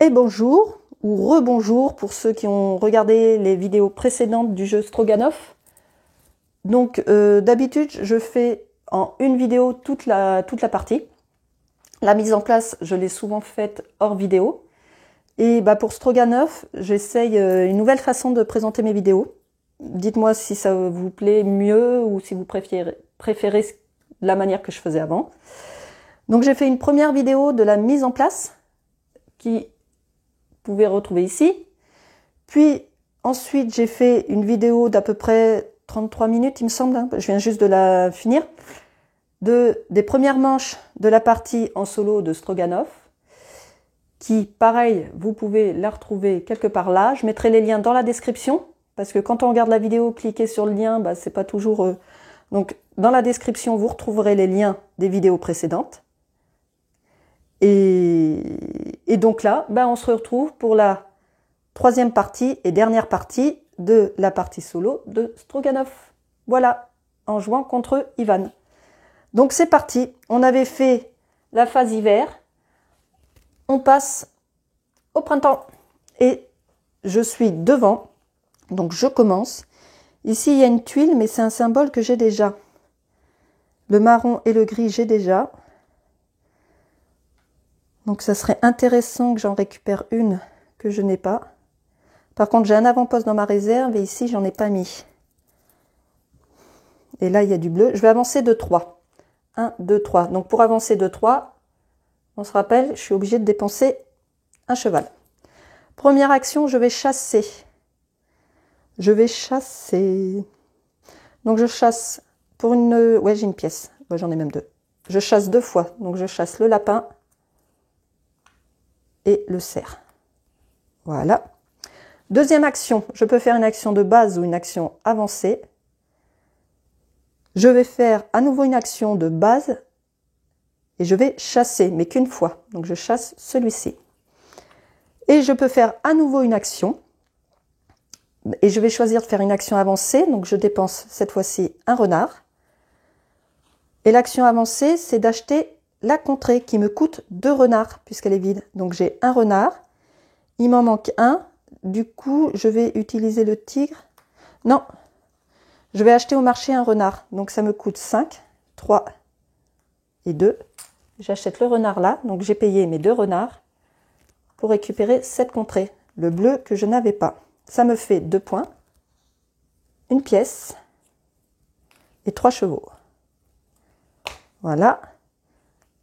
Et bonjour, ou rebonjour pour ceux qui ont regardé les vidéos précédentes du jeu Stroganoff. Donc d'habitude, je fais en une vidéo toute la partie. La mise en place, je l'ai souvent faite hors vidéo. Et pour Stroganoff, j'essaye une nouvelle façon de présenter mes vidéos. Dites-moi si ça vous plaît mieux ou si vous préférez la manière que je faisais avant. Donc j'ai fait une première vidéo de la mise en place qui vous pouvez retrouver ici. Puis ensuite j'ai fait une vidéo d'à peu près 33 minutes il me semble, hein. Je viens juste de la finir, des premières manches de la partie en solo de Stroganoff, qui pareil vous pouvez la retrouver quelque part là. Je mettrai les liens dans la description, parce que quand on regarde la vidéo, cliquer sur le lien, c'est pas toujours... Donc dans la description vous retrouverez les liens des vidéos précédentes. Et donc là, on se retrouve pour la troisième partie et dernière partie de la partie solo de Stroganoff. Voilà, en jouant contre Ivan. Donc c'est parti, on avait fait la phase hiver, on passe au printemps. Et je suis devant, donc je commence. Ici il y a une tuile, mais c'est un symbole que j'ai déjà. Le marron et le gris, j'ai déjà. Donc ça serait intéressant que j'en récupère une que je n'ai pas. Par contre, j'ai un avant-poste dans ma réserve et ici, j'en ai pas mis. Et là, il y a du bleu. Je vais avancer de 3. 1, 2, 3. Donc pour avancer de 3, on se rappelle, je suis obligée de dépenser un cheval. Première action, je vais chasser. Je vais chasser. Donc je chasse pour une... Ouais, j'ai une pièce. Ouais, j'en ai même deux. Je chasse 2 fois. Donc je chasse le lapin et le cerf. Voilà. Deuxième action, je peux faire une action de base ou une action avancée. Je vais faire à nouveau une action de base et je vais chasser, mais qu'une fois. Donc je chasse celui-ci. Et je peux faire à nouveau une action. Et je vais choisir de faire une action avancée. Donc je dépense cette fois-ci un renard. Et l'action avancée, c'est d'acheter la contrée qui me coûte 2 renards puisqu'elle est vide. Donc j'ai un renard. Il m'en manque un. Du coup, je vais utiliser le tigre. Non, je vais acheter au marché un renard. Donc ça me coûte 5, 3 et 2. J'achète le renard là. Donc j'ai payé mes 2 renards pour récupérer cette contrée. Le bleu que je n'avais pas. Ça me fait 2 points, une pièce et 3 chevaux. Voilà.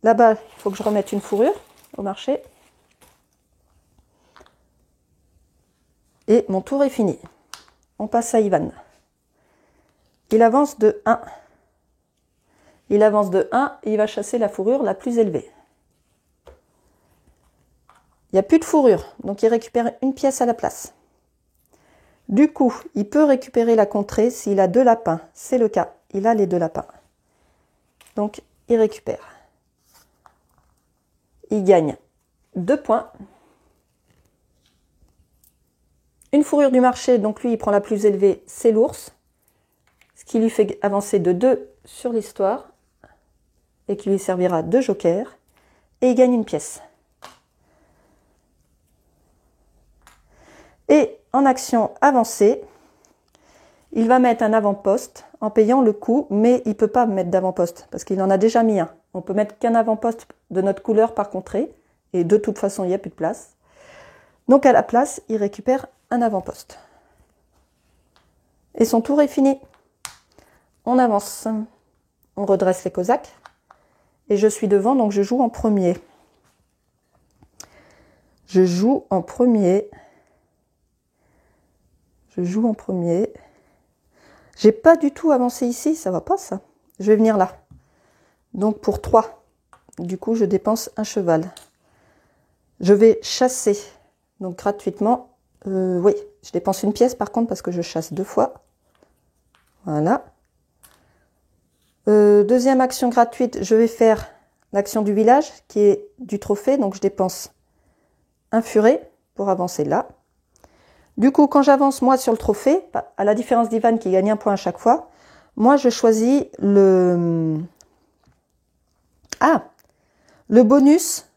Là-bas, il faut que je remette une fourrure au marché. Et mon tour est fini. On passe à Ivan. Il avance de 1. Il avance de 1 et il va chasser la fourrure la plus élevée. Il n'y a plus de fourrure, donc il récupère une pièce à la place. Du coup, il peut récupérer la contrée s'il a 2 lapins. C'est le cas, il a les 2 lapins. Donc, il récupère. Il gagne 2 points. Une fourrure du marché, donc lui, il prend la plus élevée, c'est l'ours. Ce qui lui fait avancer de 2 sur l'histoire. Et qui lui servira de joker. Et il gagne une pièce. Et en action avancée, il va mettre un avant-poste en payant le coup, mais il ne peut pas mettre d'avant-poste parce qu'il en a déjà mis un. On peut mettre qu'un avant-poste de notre couleur par contrée. Et de toute façon, il n'y a plus de place. Donc à la place, il récupère un avant-poste. Et son tour est fini. On avance. On redresse les cosaques. Et je suis devant, donc je joue en premier. Je joue en premier. Je joue en premier. J'ai pas du tout avancé ici, ça va pas ça. Je vais venir là. Donc pour 3. Du coup, je dépense un cheval. Je vais chasser. Donc gratuitement. Oui, je dépense une pièce par contre parce que je chasse 2 fois. Voilà. Deuxième action gratuite, je vais faire l'action du village qui est du trophée. Donc je dépense un furet pour avancer là. Du coup, quand j'avance moi sur le trophée, à la différence d'Ivan qui gagne un point à chaque fois, moi je choisis le bonus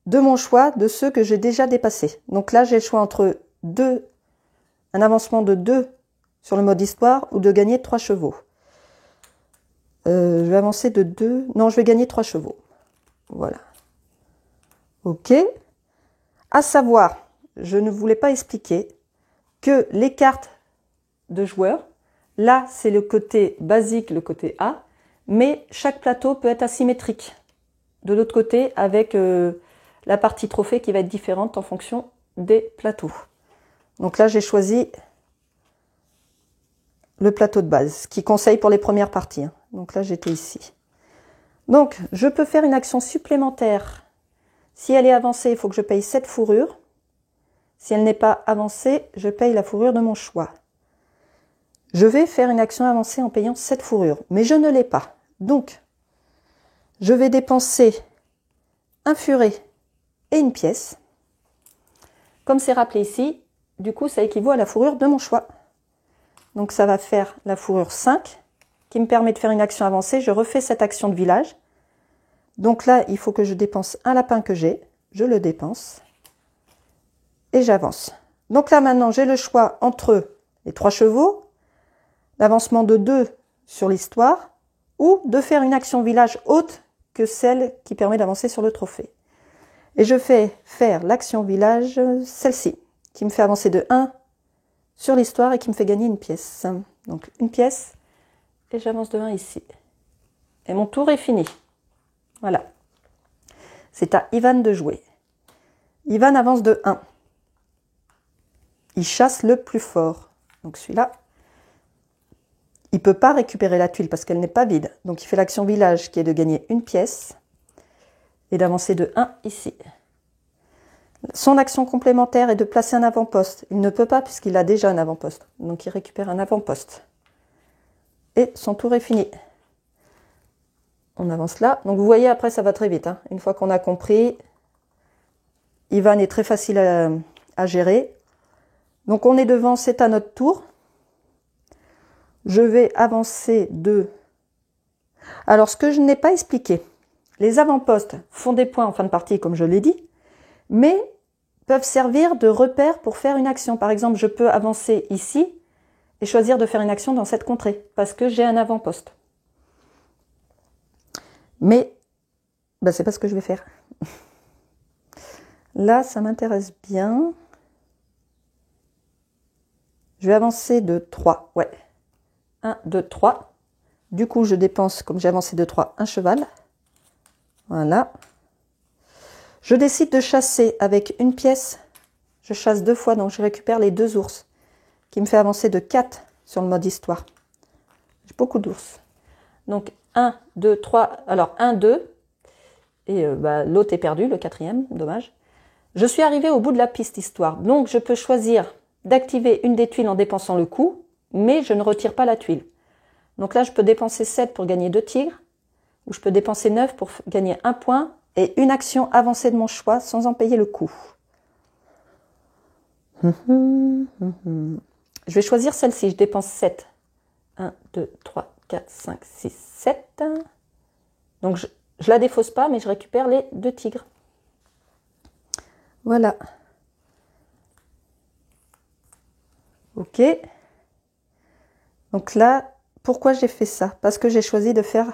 de mon choix, de ceux que j'ai déjà dépassés. Donc là, j'ai le choix entre un avancement de 2 sur le mode histoire ou de gagner 3 chevaux. Je vais avancer de 2. Non, je vais gagner 3 chevaux. Voilà. OK. À savoir, je ne voulais pas expliquer que les cartes de joueurs, là, c'est le côté basique, le côté A, mais chaque plateau peut être asymétrique. De l'autre côté, avec la partie trophée qui va être différente en fonction des plateaux. Donc là, j'ai choisi le plateau de base, qui conseille pour les premières parties. Hein. Donc là, j'étais ici. Donc, je peux faire une action supplémentaire. Si elle est avancée, il faut que je paye 7 fourrures. Si elle n'est pas avancée, je paye la fourrure de mon choix. Je vais faire une action avancée en payant 7 fourrures, mais je ne l'ai pas. Donc, je vais dépenser un furet et une pièce. Comme c'est rappelé ici, du coup, ça équivaut à la fourrure de mon choix. Donc, ça va faire la fourrure 5, qui me permet de faire une action avancée. Je refais cette action de village. Donc là, il faut que je dépense un lapin que j'ai. Je le dépense. Et j'avance. Donc là, maintenant, j'ai le choix entre les 3 chevaux, l'avancement de 2 sur l'histoire, ou de faire une action village haute que celle qui permet d'avancer sur le trophée. Et je fais faire l'action village, celle-ci, qui me fait avancer de 1 sur l'histoire et qui me fait gagner une pièce. Donc une pièce, et j'avance de 1 ici. Et mon tour est fini. Voilà. C'est à Ivan de jouer. Ivan avance de 1. Il chasse le plus fort. Donc celui-là, il ne peut pas récupérer la tuile parce qu'elle n'est pas vide. Donc il fait l'action village qui est de gagner une pièce et d'avancer de 1 ici. Son action complémentaire est de placer un avant-poste. Il ne peut pas puisqu'il a déjà un avant-poste. Donc il récupère un avant-poste. Et son tour est fini. On avance là. Donc vous voyez, après ça va très vite. Hein. Une fois qu'on a compris, Ivan est très facile à gérer. Donc on est devant, c'est à notre tour. Je vais avancer de... Alors ce que je n'ai pas expliqué, les avant-postes font des points en fin de partie comme je l'ai dit, mais peuvent servir de repère pour faire une action. Par exemple, je peux avancer ici et choisir de faire une action dans cette contrée parce que j'ai un avant-poste. Mais ben, c'est pas ce que je vais faire. Là, ça m'intéresse bien. Je vais avancer de 3. Ouais. 1, 2, 3. Du coup, je dépense, comme j'ai avancé de 3, un cheval. Voilà. Je décide de chasser avec une pièce. Je chasse 2 fois, donc je récupère les 2 ours, qui me fait avancer de 4 sur le mode histoire. J'ai beaucoup d'ours. Donc 1, 2, 3. Alors 1, 2. Et l'autre est perdu, le 4e, dommage. Je suis arrivée au bout de la piste histoire. Donc je peux choisir d'activer une des tuiles en dépensant le coup, mais je ne retire pas la tuile. Donc là, je peux dépenser 7 pour gagner 2 tigres, ou je peux dépenser 9 pour gagner 1 point, et une action avancée de mon choix sans en payer le coût. Je vais choisir celle-ci, je dépense 7. 1, 2, 3, 4, 5, 6, 7. Donc je la défausse pas, mais je récupère les 2 tigres. Voilà. Ok. Donc là, pourquoi j'ai fait ça? Parce que j'ai choisi de faire...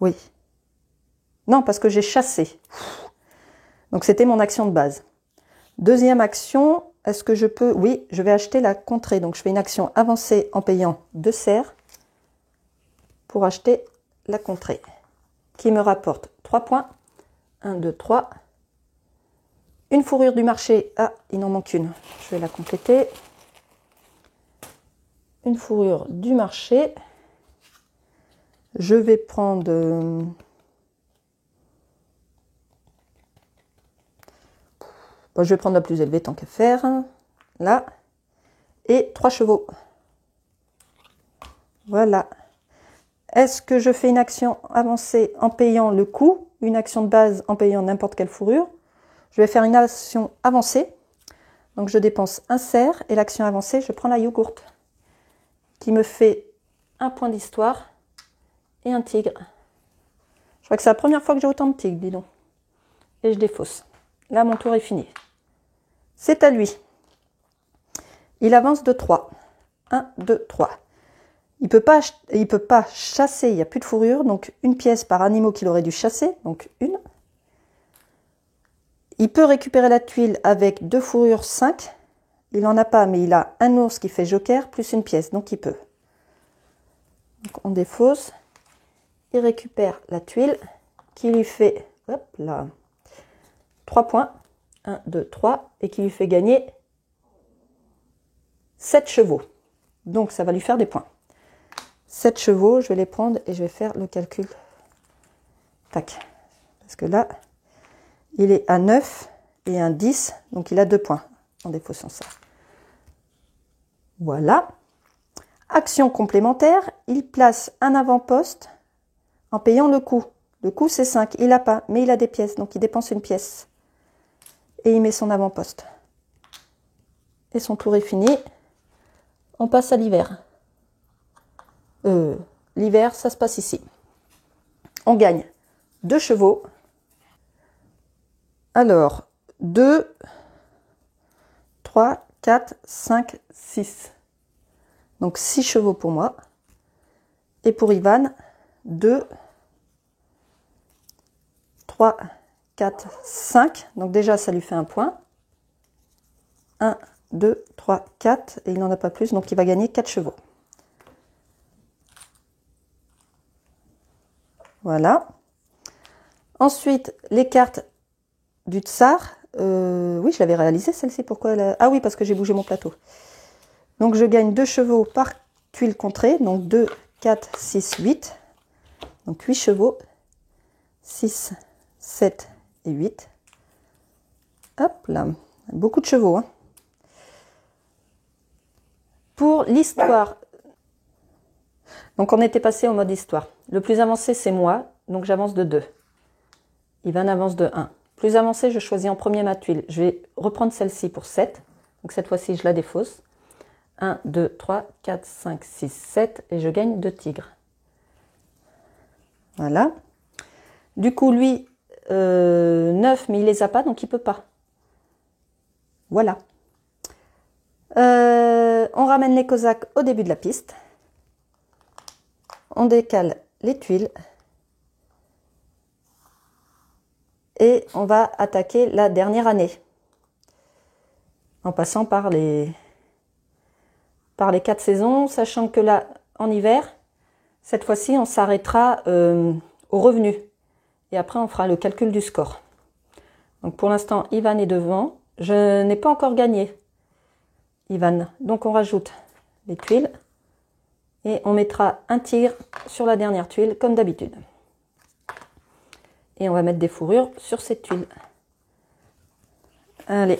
Oui. Non, parce que j'ai chassé. Donc c'était mon action de base. Deuxième action, est-ce que je peux... Oui, je vais acheter la contrée. Donc je fais une action avancée en payant 2 serres pour acheter la contrée, qui me rapporte 3 points. 1, 2, 3. Une fourrure du marché. Ah, il en manque une. Je vais la compléter. Une fourrure du marché. Je vais prendre... Bon, je vais prendre la plus élevée tant qu'à faire. Là. Et 3 chevaux. Voilà. Est-ce que je fais une action avancée en payant le coût? Une action de base en payant n'importe quelle fourrure? Je vais faire une action avancée. Donc je dépense un cerf et l'action avancée, je prends la yogourt qui me fait un point d'histoire et un tigre. crois que c'est la première fois que j'ai autant de tigres, dis donc. Et je défausse. Là, mon tour est fini. C'est à lui. Il avance de 3. 1, 2, 3. Il peut pas chasser, il n'y a plus de fourrure, donc une pièce par animal qu'il aurait dû chasser, donc une. Il peut récupérer la tuile avec 2 fourrures, 5. Il n'en a pas, mais il a un ours qui fait joker, plus une pièce, donc il peut. Donc on défausse. Il récupère la tuile qui lui fait, hop là, 3 points. 1, 2, 3, et qui lui fait gagner 7 chevaux. Donc ça va lui faire des points. 7 chevaux, je vais les prendre et je vais faire le calcul. Tac. Parce que là, il est à 9 et un 10, donc il a 2 points en défaussant ça. Voilà. Action complémentaire, il place un avant-poste en payant le coût. Le coût c'est 5, il n'a pas, mais il a des pièces, donc il dépense une pièce. Et il met son avant-poste. Et son tour est fini. On passe à l'hiver. L'hiver, ça se passe ici. On gagne 2 chevaux. Alors, 2, 3, 4, 5, 6. Donc 6 chevaux pour moi. Et pour Ivan, 2, 3, 4, 5. Donc déjà, ça lui fait un point. 1, 2, 3, 4. Et il n'en a pas plus, donc il va gagner 4 chevaux. Voilà. Ensuite, les cartes du tsar. Oui, je l'avais réalisé celle-ci. Pourquoi Ah oui, parce que j'ai bougé mon plateau. Donc je gagne 2 chevaux par tuile contrée. Donc 2, 4, 6, 8. Donc 8 chevaux. 6, 7 et 8. Hop là. Beaucoup de chevaux. Hein. Pour l'histoire. Donc on était passé au mode histoire. Le plus avancé, c'est moi. Donc j'avance de 2. Ivan avance de 1. Plus avancé, je choisis en premier ma tuile. Je vais reprendre celle-ci pour 7. Donc cette fois-ci, je la défausse. 1, 2, 3, 4, 5, 6, 7. Et je gagne 2 tigres. Voilà. Du coup, lui, 9, mais il les a pas, donc il peut pas. Voilà. On ramène les cosaques au début de la piste. On décale les tuiles. Et on va attaquer la dernière année. En passant par les 4 saisons, sachant que là, en hiver, cette fois-ci, on s'arrêtera au revenu. Et après, on fera le calcul du score. Donc pour l'instant, Ivan est devant. Je n'ai pas encore gagné, Ivan. Donc on rajoute les tuiles. Et on mettra un tigre sur la dernière tuile, comme d'habitude. Et on va mettre des fourrures sur cette tuile. Allez.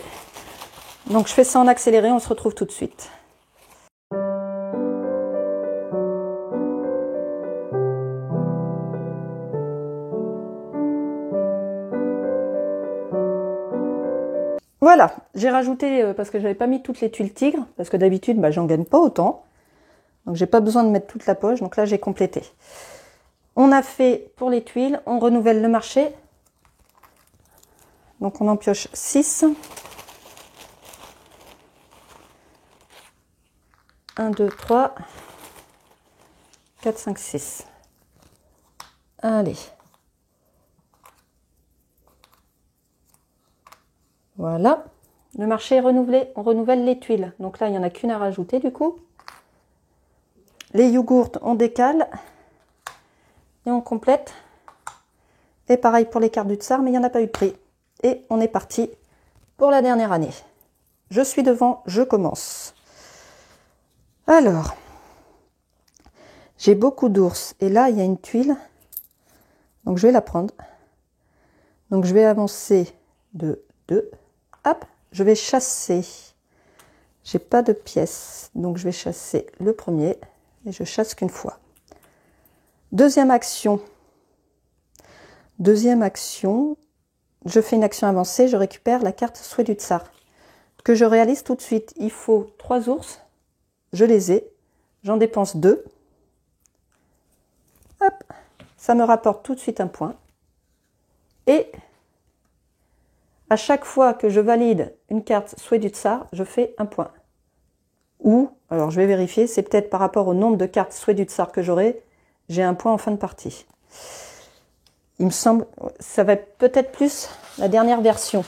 Donc je fais ça en accéléré, on se retrouve tout de suite. Voilà, j'ai rajouté, parce que j'avais pas mis toutes les tuiles tigres, parce que d'habitude, j'en gagne pas autant. Donc j'ai pas besoin de mettre toute la poche, donc là j'ai complété. On a fait pour les tuiles, on renouvelle le marché. Donc on en pioche 6. 1, 2, 3, 4, 5, 6. Allez. Voilà. Le marché est renouvelé. On renouvelle les tuiles. Donc là, il n'y en a qu'une à rajouter du coup. Les yogourts, on décale. Et on complète. Et pareil pour les cartes du tsar, mais il n'y en a pas eu de prix. Et on est parti pour la dernière année. Je suis devant, je commence. Alors, j'ai beaucoup d'ours. Et là, il y a une tuile. Donc, je vais la prendre. Donc, je vais avancer de 2. Hop, je vais chasser. J'ai pas de pièces. Donc, je vais chasser le premier. Et je chasse qu'une fois. Deuxième action. Deuxième action. Je fais une action avancée. Je récupère la carte souhait du tsar. Que je réalise tout de suite. Il faut 3 ours. Je les ai. J'en dépense 2. Hop, Ça me rapporte tout de suite un point. Et à chaque fois que je valide une carte souhait du tsar, je fais un point. Ou, alors je vais vérifier, c'est peut-être par rapport au nombre de cartes souhait du tsar que j'aurai, j'ai un point en fin de partie. Il me semble, ça va être peut-être plus la dernière version.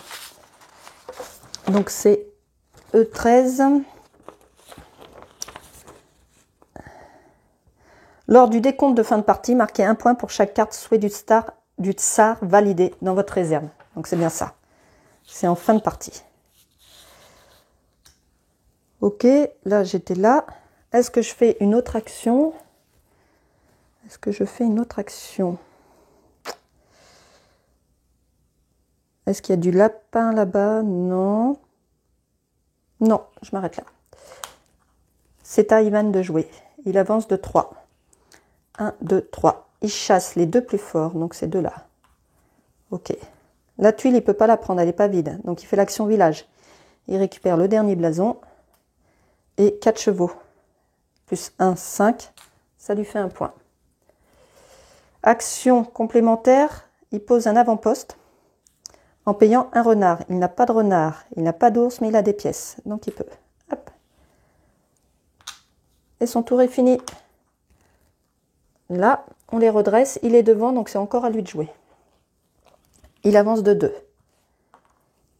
Donc c'est E13. Lors du décompte de fin de partie, marquez un point pour chaque carte souhait du tsar validée dans votre réserve. Donc c'est bien ça. C'est en fin de partie. Ok, là j'étais là. Est-ce que je fais une autre action? Est-ce que je fais une autre action? Est-ce qu'il y a du lapin là-bas? Non. Non, je m'arrête là. C'est à Ivan de jouer. Il avance de 3. 1, 2, 3. Il chasse les deux plus forts, donc ces deux-là. Ok. La tuile, il ne peut pas la prendre, elle n'est pas vide. Donc il fait l'action village. Il récupère le dernier blason et 4 chevaux. Plus 1, 5. Ça lui fait un point. Action complémentaire, il pose un avant-poste en payant un renard. Il n'a pas de renard, il n'a pas d'ours, mais il a des pièces. Donc il peut. Hop. Et son tour est fini. Là, on les redresse. Il est devant, donc c'est encore à lui de jouer. Il avance de 2.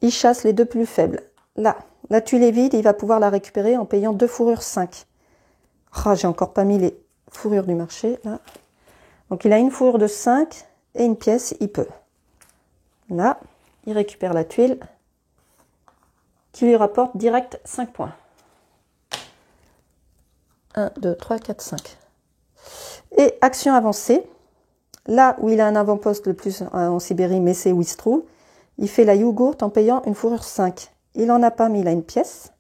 Il chasse les deux plus faibles. Là, la tuile est vide, il va pouvoir la récupérer en payant 2 fourrures 5. Oh, j'ai encore pas mis les fourrures du marché, là. Donc il a une fourrure de 5 et une pièce, il peut. Là, il récupère la tuile qui lui rapporte direct 5 points. 1, 2, 3, 4, 5. Et action avancée. Là où il a un avant-poste le plus en Sibérie, mais c'est Wistrou, il fait la yogourt en payant une fourrure 5. Il n'en a pas, mais il a une pièce.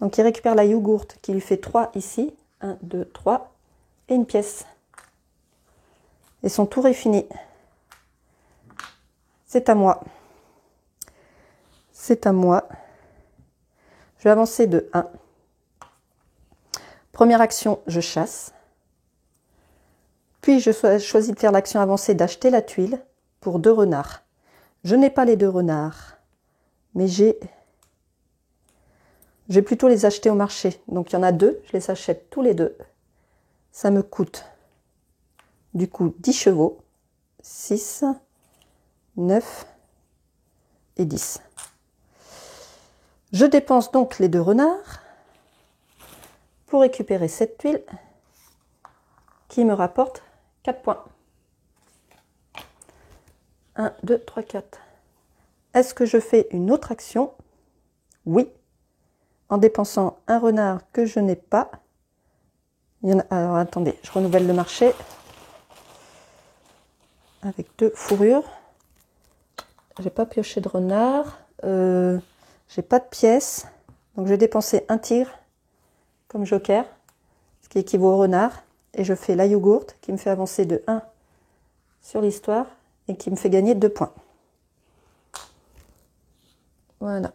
Donc il récupère la yogourt qui lui fait 3 ici. 1, 2, 3. Et une pièce. Et son tour est fini. C'est à moi. C'est à moi. Je vais avancer de 1. Première action, je chasse. Puis je choisis de faire l'action avancée d'acheter la tuile pour 2 renards. Je n'ai pas les 2 renards, mais j'ai plutôt les acheter au marché. Donc il y en a 2, je les achète tous les 2. Ça me coûte du coup 10 chevaux, 6, 9 et 10. Je dépense donc les 2 renards pour récupérer cette tuile qui me rapporte 4 points. 1, 2, 3, 4. Est-ce que je fais une autre action? Oui. En dépensant un renard que je n'ai pas. Alors attendez, je renouvelle le marché. Avec 2 fourrures. J'ai pas pioché de renard. J'ai pas de pièces. Donc je vais dépenser un tigre comme joker. Ce qui équivaut au renard. Et je fais la yogourt qui me fait avancer de 1 sur l'histoire et qui me fait gagner 2 points. Voilà.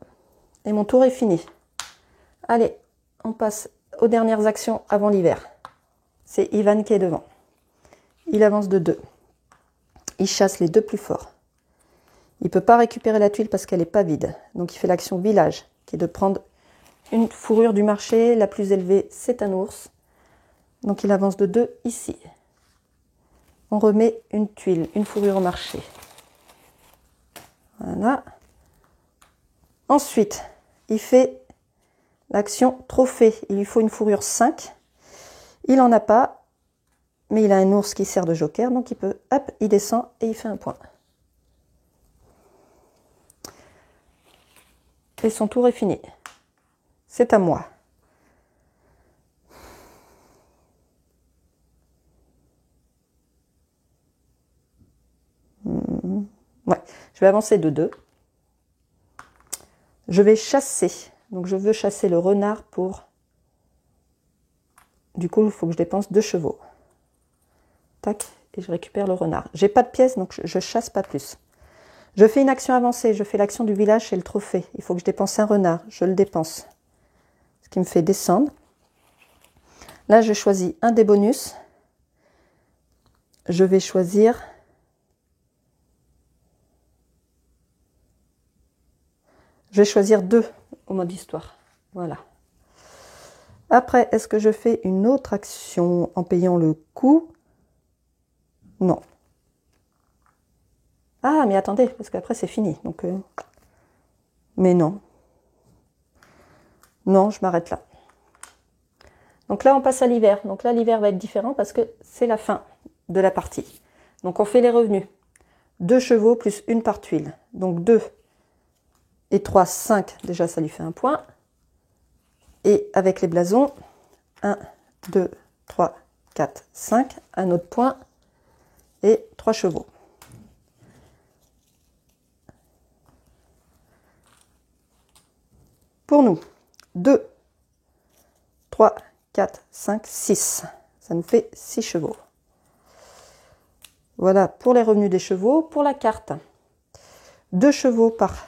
Et mon tour est fini. Allez, on passe aux dernières actions avant l'hiver. C'est Ivan qui est devant. Il avance de 2. Il chasse les 2 plus forts. Il ne peut pas récupérer la tuile parce qu'elle n'est pas vide. Donc il fait l'action village, qui est de prendre une fourrure du marché. La plus élevée, c'est un ours. Donc il avance de 2 ici. On remet une tuile, une fourrure au marché. Voilà. Ensuite, il fait l'action trophée. Il lui faut une fourrure 5. Il n'en a pas, mais il a un ours qui sert de joker. Donc il peut, hop, il descend et il fait un point. Et son tour est fini. C'est à moi. Ouais, je vais avancer de 2. Je vais chasser. Donc je veux chasser le renard pour... Du coup, il faut que je dépense 2 chevaux. Tac, et je récupère le renard. J'ai pas de pièces, donc je chasse pas plus. Je fais une action avancée. Je fais l'action du village chez le trophée. Il faut que je dépense un renard. Je le dépense. Ce qui me fait descendre. Là, je choisis un des bonus. je vais choisir deux au mode histoire. Voilà. Après, est-ce que je fais une autre action en payant le coup? Non. Ah, mais attendez, parce qu'après c'est fini. Donc, mais non. Non, je m'arrête là. Donc là, on passe à l'hiver. Donc là, l'hiver va être différent parce que c'est la fin de la partie. Donc on fait les revenus. 2 chevaux plus 1 par tuile. Donc 2 et 3, 5. Déjà, ça lui fait un point. Et avec les blasons, 1, 2, 3, 4, 5. Un autre point. Et 3 chevaux. Pour nous, 2, 3, 4, 5, 6. Ça nous fait 6 chevaux. Voilà pour les revenus des chevaux. Pour la carte, 2 chevaux par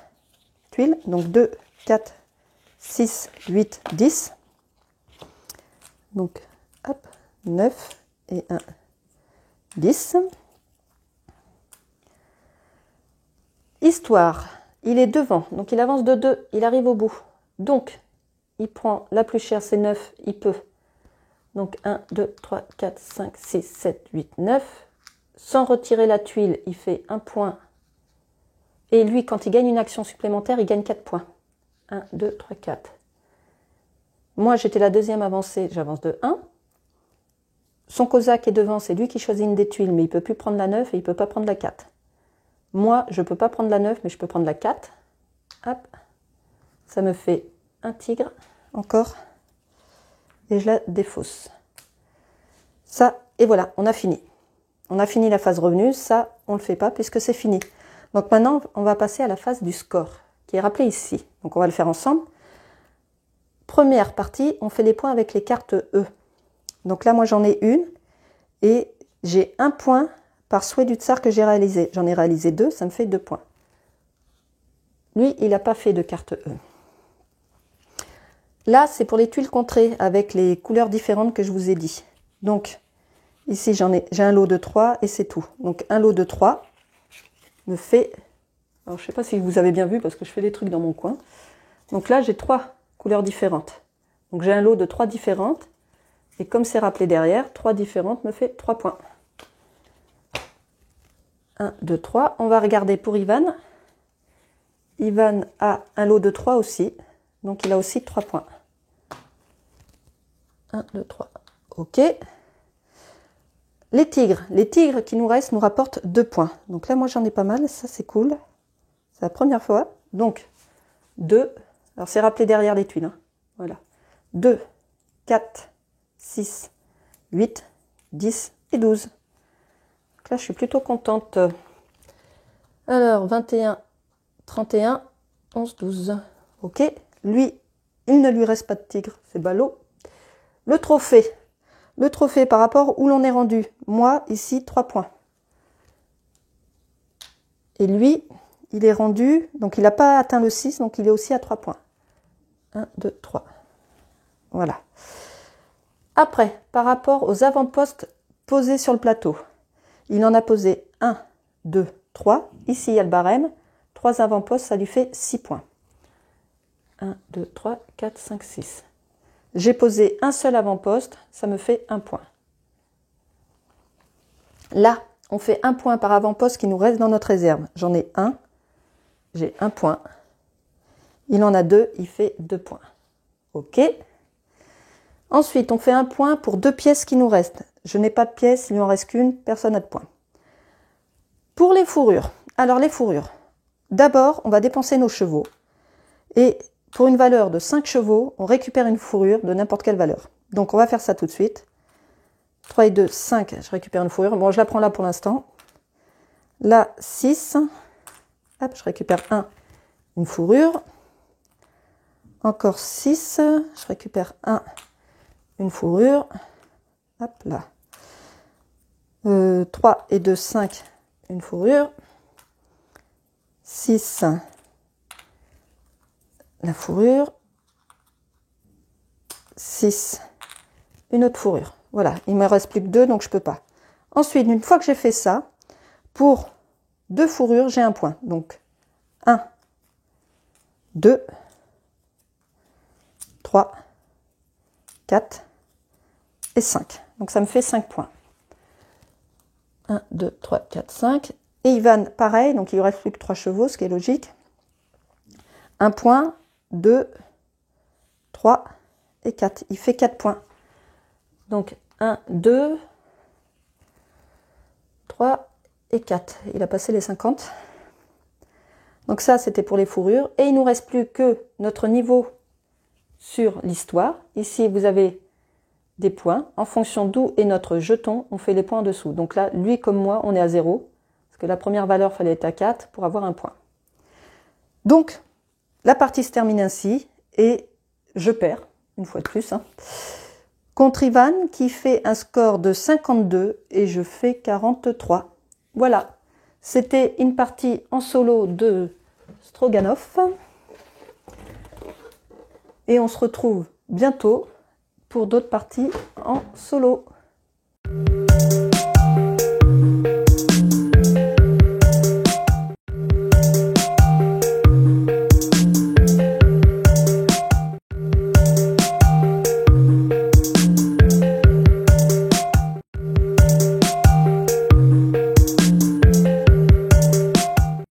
tuile. Donc 2, 4, 6, 8, 10. Donc, hop, 9 et 1, 10. Histoire, il est devant. Donc il avance de 2, il arrive au bout. Donc, il prend la plus chère, c'est 9, il peut. Donc 1, 2, 3, 4, 5, 6, 7, 8, 9. Sans retirer la tuile, il fait 1 point. Et lui, quand il gagne une action supplémentaire, il gagne 4 points. 1, 2, 3, 4. Moi, j'étais la deuxième avancée, j'avance de 1. Son cosaque est devant, c'est lui qui choisit une des tuiles, mais il ne peut plus prendre la 9 et il ne peut pas prendre la 4. Moi, je ne peux pas prendre la 9, mais je peux prendre la 4. Hop. Ça me fait un tigre, encore. Et je la défausse. Ça, et voilà, on a fini. On a fini la phase revenu. Ça, on ne le fait pas puisque c'est fini. Donc maintenant, on va passer à la phase du score, qui est rappelée ici. Donc on va le faire ensemble. Première partie, on fait les points avec les cartes E. Donc là, moi, j'en ai une. Et j'ai 1 point par souhait du tsar que j'ai réalisé. J'en ai réalisé 2, ça me fait 2 points. Lui, il n'a pas fait de carte E. Là, c'est pour les tuiles contrées avec les couleurs différentes que je vous ai dit. Donc, ici, j'ai un lot de 3 et c'est tout. Donc, un lot de 3 me fait... Alors, je ne sais pas si vous avez bien vu parce que je fais des trucs dans mon coin. Donc là, j'ai 3 couleurs différentes. Donc, j'ai un lot de 3 différentes. Et comme c'est rappelé derrière, 3 différentes me fait 3 points. 1, 2, 3. On va regarder pour Ivan. Ivan a un lot de 3 aussi. Donc, il a aussi 3 points. 1, 2, 3. OK. Les tigres qui nous restent nous rapportent 2 points. Donc là, moi, j'en ai pas mal. Ça, c'est cool. C'est la première fois. Donc, 2. Alors, c'est rappelé derrière les tuiles. Hein. Voilà. 2, 4, 6, 8, 10 et 12. Donc là, je suis plutôt contente. Alors, 21, 31, 11, 12. OK. Lui, il ne lui reste pas de tigre. C'est ballot. Le trophée. Le trophée par rapport où l'on est rendu. Moi, ici, 3 points. Et lui, il est rendu, donc il n'a pas atteint le 6, donc il est aussi à 3 points. 1, 2, 3. Voilà. Après, par rapport aux avant-postes posés sur le plateau, il en a posé 1, 2, 3. Ici, il y a le barème. 3 avant-postes, ça lui fait 6 points. 1, 2, 3, 4, 5, 6. J'ai posé un seul avant-poste, ça me fait 1 point. Là, on fait 1 point par avant-poste qui nous reste dans notre réserve. J'en ai 1, j'ai 1 point. Il en a 2, il fait 2 points. OK. Ensuite, on fait 1 point pour 2 pièces qui nous restent. Je n'ai pas de pièces, il lui en reste qu'une, personne n'a de point. Pour les fourrures. Alors, les fourrures. D'abord, on va dépenser nos chevaux. Et pour une valeur de 5 chevaux, on récupère une fourrure de n'importe quelle valeur. Donc, on va faire ça tout de suite. 3 et 2, 5, je récupère une fourrure. Bon, je la prends là pour l'instant. Là, 6. Hop, je récupère une fourrure. Encore 6. Je récupère une fourrure. Hop là. 3 et 2, 5, une fourrure. 6, la fourrure. 6, une autre fourrure. Voilà, il ne me reste plus que 2, donc je ne peux pas. Ensuite, une fois que j'ai fait ça, pour 2 fourrures, j'ai un point. Donc 1, 2, 3, 4 et 5. Donc ça me fait 5 points. 1, 2, 3, 4, 5. Et Ivan, pareil, donc il ne reste plus que 3 chevaux, ce qui est logique. 1 point, 2, 3 et 4. Il fait 4 points. Donc 1, 2, 3 et 4. Il a passé les 50. Donc ça, c'était pour les fourrures. Et il ne nous reste plus que notre niveau sur l'histoire. Ici, vous avez des points. En fonction d'où est notre jeton, on fait les points en dessous. Donc là, lui comme moi, on est à 0. Parce que la première valeur, fallait être à 4 pour avoir un point. Donc, la partie se termine ainsi. Et je perds, une fois de plus, hein, contre Ivan qui fait un score de 52 et je fais 43. Voilà, c'était une partie en solo de Stroganov. Et on se retrouve bientôt pour d'autres parties en solo.